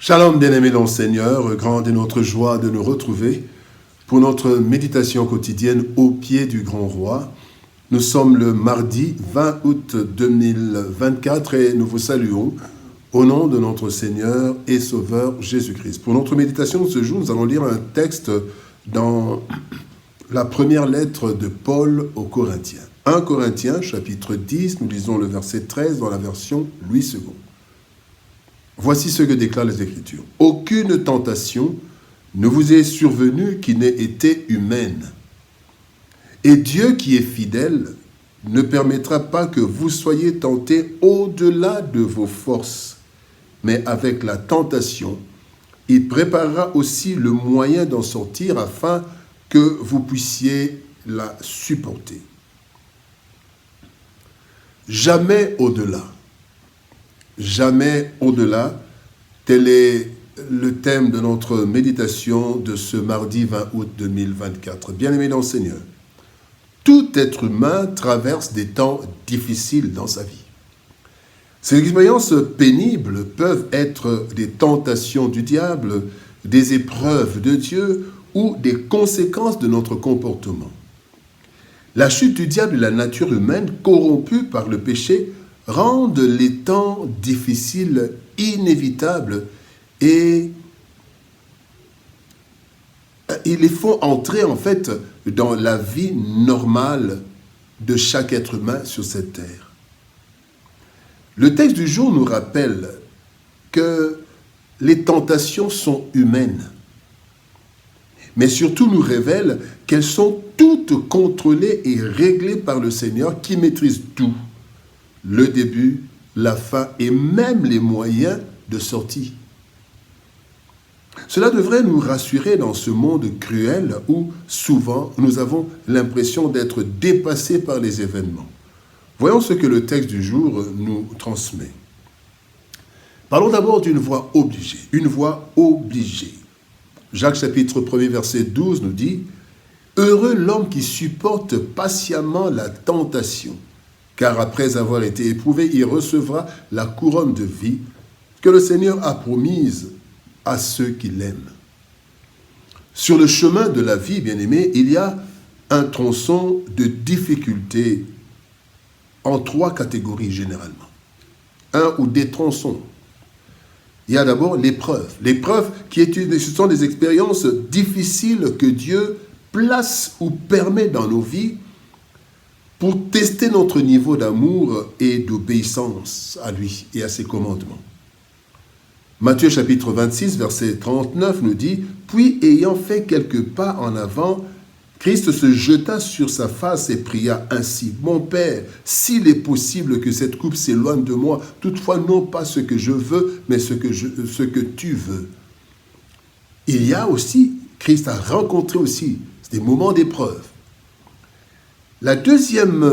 Shalom, bien-aimés dans le Seigneur, grande est notre joie de nous retrouver pour notre méditation quotidienne au pied du grand roi. Nous sommes le mardi 20 août 2024 et nous vous saluons au nom de notre Seigneur et Sauveur Jésus-Christ. Pour notre méditation de ce jour, nous allons lire un texte dans la première lettre de Paul aux Corinthiens. 1 Corinthiens, chapitre 10, nous lisons le verset 13 dans la version Louis II. Voici ce que déclarent les Écritures. « Aucune tentation ne vous est survenue qui n'ait été humaine. Et Dieu qui est fidèle ne permettra pas que vous soyez tentés au-delà de vos forces. Mais avec la tentation, il préparera aussi le moyen d'en sortir afin que vous puissiez la supporter. » Jamais au-delà. Jamais au-delà, tel est le thème de notre méditation de ce mardi 20 août 2024. Bien-aimés dans le Seigneur, tout être humain traverse des temps difficiles dans sa vie. Ces expériences pénibles peuvent être des tentations du diable, des épreuves de Dieu ou des conséquences de notre comportement. La chute du diable et la nature humaine, corrompue par le péché, rendent les temps difficiles inévitables et ils les font entrer en fait dans la vie normale de chaque être humain sur cette terre. Le texte du jour nous rappelle que les tentations sont humaines, mais surtout nous révèle qu'elles sont toutes contrôlées et réglées par le Seigneur qui maîtrise tout. Le début, la fin et même les moyens de sortie. Cela devrait nous rassurer dans ce monde cruel où souvent nous avons l'impression d'être dépassés par les événements. Voyons ce que le texte du jour nous transmet. Parlons d'abord d'une voie obligée. Une voie obligée. Jacques chapitre 1er verset 12 nous dit « Heureux l'homme qui supporte patiemment la tentation, car après avoir été éprouvé, il recevra la couronne de vie que le Seigneur a promise à ceux qui l'aiment. » Sur le chemin de la vie, bien-aimés, il y a un tronçon de difficultés en 3 catégories généralement. Un ou des tronçons. Il y a d'abord l'épreuve. L'épreuve ce sont des expériences difficiles que Dieu place ou permet dans nos vies pour tester notre niveau d'amour et d'obéissance à lui et à ses commandements. Matthieu chapitre 26, verset 39 nous dit « Puis ayant fait quelques pas en avant, Christ se jeta sur sa face et pria ainsi. « Mon Père, s'il est possible que cette coupe s'éloigne de moi, toutefois non pas ce que je veux, mais ce que tu veux. » Il y a aussi, Christ a rencontré aussi des moments d'épreuve. La deuxième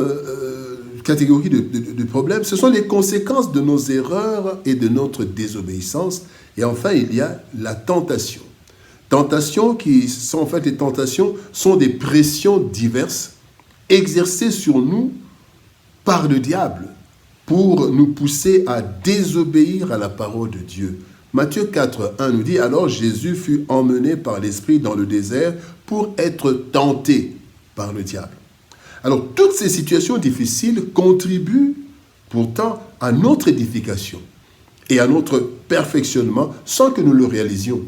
catégorie de problèmes, ce sont les conséquences de nos erreurs et de notre désobéissance. Et enfin, il y a la tentation. Tentations qui sont en fait les tentations sont des pressions diverses exercées sur nous par le diable pour nous pousser à désobéir à la parole de Dieu. Matthieu 4, 1 nous dit « Alors Jésus fut emmené par l'Esprit dans le désert pour être tenté par le diable. » Alors, toutes ces situations difficiles contribuent pourtant à notre édification et à notre perfectionnement sans que nous le réalisions.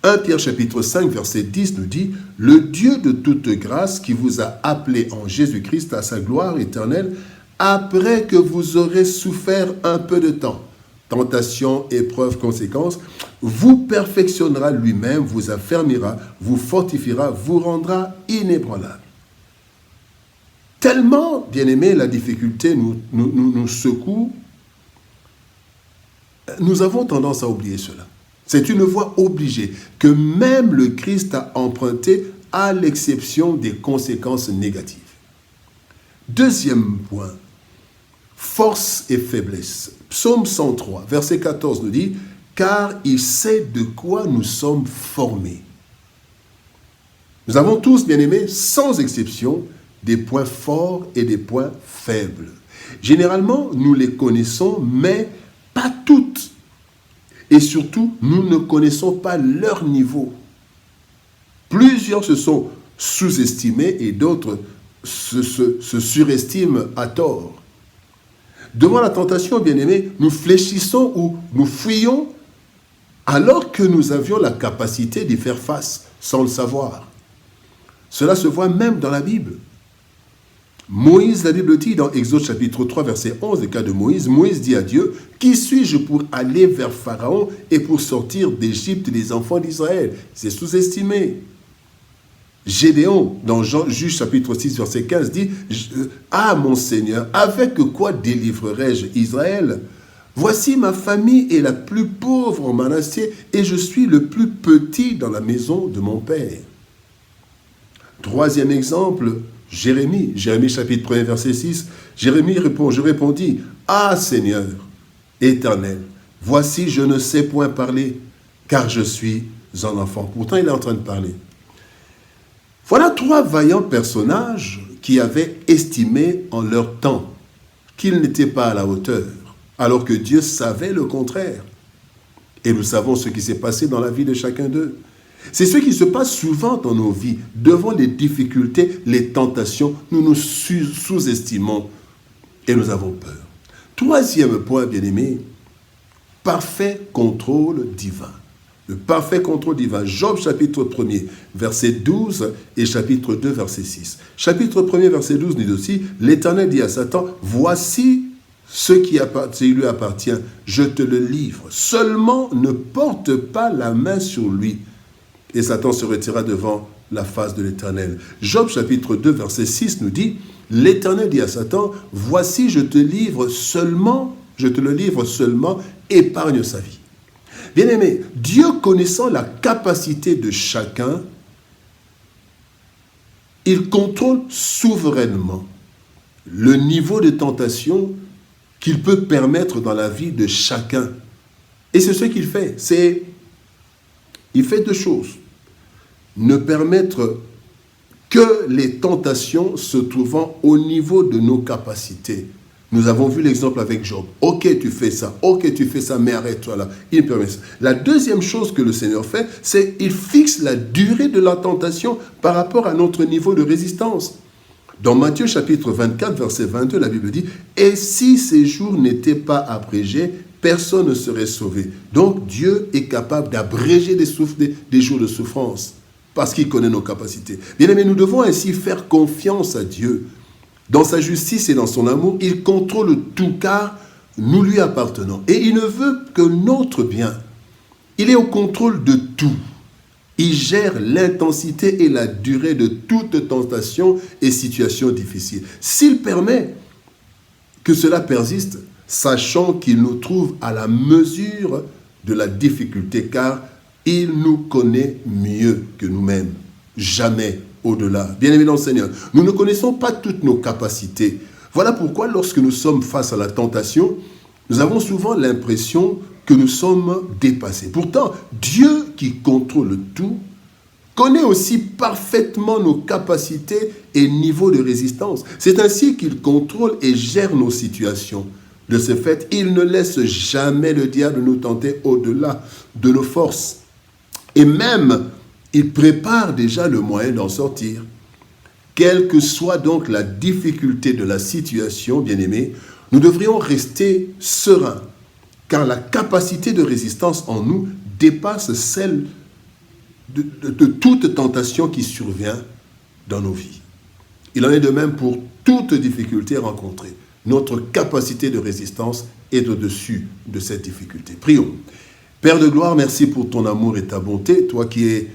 1 Pierre chapitre 5, verset 10 nous dit « Le Dieu de toute grâce qui vous a appelés en Jésus-Christ à sa gloire éternelle, après que vous aurez souffert un peu de temps, tentation, épreuve, conséquence, vous perfectionnera lui-même, vous affermira, vous fortifiera, vous rendra inébranlable. » Tellement, bien-aimés, la difficulté nous secoue, nous avons tendance à oublier cela. C'est une voie obligée que même le Christ a empruntée à l'exception des conséquences négatives. Deuxième point, force et faiblesse. Psaume 103, verset 14 nous dit « Car il sait de quoi nous sommes formés. » Nous avons tous, bien-aimés, sans exception, des points forts et des points faibles. Généralement, nous les connaissons, mais pas toutes. Et surtout, nous ne connaissons pas leur niveau. Plusieurs se sont sous-estimés et d'autres se surestiment à tort. Devant la tentation, bien-aimés, nous fléchissons ou nous fuyons alors que nous avions la capacité d'y faire face sans le savoir. Cela se voit même dans la Bible. Moïse, la Bible dit dans Exode chapitre 3, verset 11, le cas de Moïse, Moïse dit à Dieu, « Qui suis-je pour aller vers Pharaon et pour sortir d'Égypte les enfants d'Israël ?» C'est sous-estimé. Gédéon, dans Juge chapitre 6, verset 15, dit, « Ah, mon Seigneur, avec quoi délivrerai-je Israël ? Voici ma famille est la plus pauvre en Manassé et je suis le plus petit dans la maison de mon père. » Troisième exemple, Jérémie chapitre 1, verset 6, Jérémie répond, « Je répondis, Ah Seigneur, Éternel, voici je ne sais point parler, car je suis un enfant. » Pourtant, il est en train de parler. Voilà trois vaillants personnages qui avaient estimé en leur temps qu'ils n'étaient pas à la hauteur, alors que Dieu savait le contraire. Et nous savons ce qui s'est passé dans la vie de chacun d'eux. C'est ce qui se passe souvent dans nos vies. Devant les difficultés, les tentations, nous nous sous-estimons et nous avons peur. Troisième point, bien-aimé, parfait contrôle divin. Le parfait contrôle divin. Job chapitre 1er, verset 12 et chapitre 2, verset 6. Chapitre 1er, verset 12 dit aussi, « L'Éternel dit à Satan, voici ce qui lui appartient, je te le livre. Seulement ne porte pas la main sur lui. » Et Satan se retira devant la face de l'Éternel. Job chapitre 2, verset 6 nous dit, « L'Éternel dit à Satan, voici je te le livre seulement, épargne sa vie. » Bien-aimé, Dieu connaissant la capacité de chacun, il contrôle souverainement le niveau de tentation qu'il peut permettre dans la vie de chacun. Et c'est ce qu'il fait. Il fait deux choses. Ne permettre que les tentations se trouvant au niveau de nos capacités. Nous avons vu l'exemple avec Job. Ok, tu fais ça, mais arrête-toi là. Il permet ça. La deuxième chose que le Seigneur fait, c'est qu'il fixe la durée de la tentation par rapport à notre niveau de résistance. Dans Matthieu chapitre 24, verset 22, la Bible dit, « Et si ces jours n'étaient pas abrégés, personne ne serait sauvé. » Donc Dieu est capable d'abréger des jours de souffrance parce qu'il connaît nos capacités. Bien aimé, nous devons ainsi faire confiance à Dieu. Dans sa justice et dans son amour, il contrôle tout car nous lui appartenons. Et il ne veut que notre bien. Il est au contrôle de tout. Il gère l'intensité et la durée de toute tentation et situation difficile. S'il permet que cela persiste, sachant qu'il nous trouve à la mesure de la difficulté, car il nous connaît mieux que nous-mêmes. Jamais au-delà. Bien-aimés dans le Seigneur, nous ne connaissons pas toutes nos capacités. Voilà pourquoi lorsque nous sommes face à la tentation, nous avons souvent l'impression que nous sommes dépassés. Pourtant, Dieu qui contrôle tout, connaît aussi parfaitement nos capacités et niveaux de résistance. C'est ainsi qu'il contrôle et gère nos situations. De ce fait, il ne laisse jamais le diable nous tenter au-delà de nos forces. Et même, il prépare déjà le moyen d'en sortir. Quelle que soit donc la difficulté de la situation, bien-aimés, nous devrions rester sereins, car la capacité de résistance en nous dépasse celle de toute tentation qui survient dans nos vies. Il en est de même pour toute difficulté rencontrée. Notre capacité de résistance est au-dessus de cette difficulté. Prions. Père de gloire, merci pour ton amour et ta bonté, toi qui es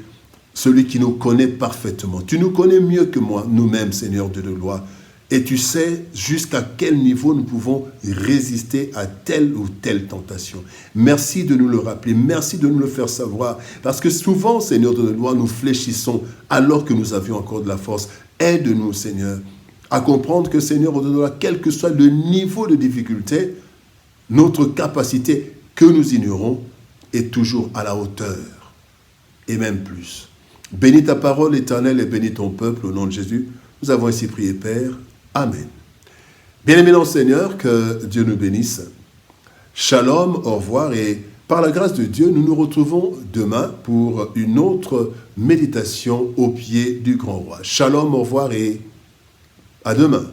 celui qui nous connaît parfaitement. Tu nous connais mieux que moi, nous-mêmes, Seigneur Dieu de gloire. Et tu sais jusqu'à quel niveau nous pouvons résister à telle ou telle tentation. Merci de nous le rappeler, merci de nous le faire savoir. Parce que souvent, Seigneur de gloire, nous fléchissons alors que nous avions encore de la force. Aide-nous, Seigneur, à comprendre que, Seigneur de gloire, quel que soit le niveau de difficulté, notre capacité que nous ignorons est toujours à la hauteur, et même plus. Bénis ta parole éternelle et bénis ton peuple au nom de Jésus. Nous avons ainsi prié, Père. Amen. Bien-aimés dans le Seigneur, que Dieu nous bénisse. Shalom, au revoir et Par la grâce de Dieu, nous nous retrouvons demain pour une autre méditation au pied du grand roi. Shalom, au revoir et à demain.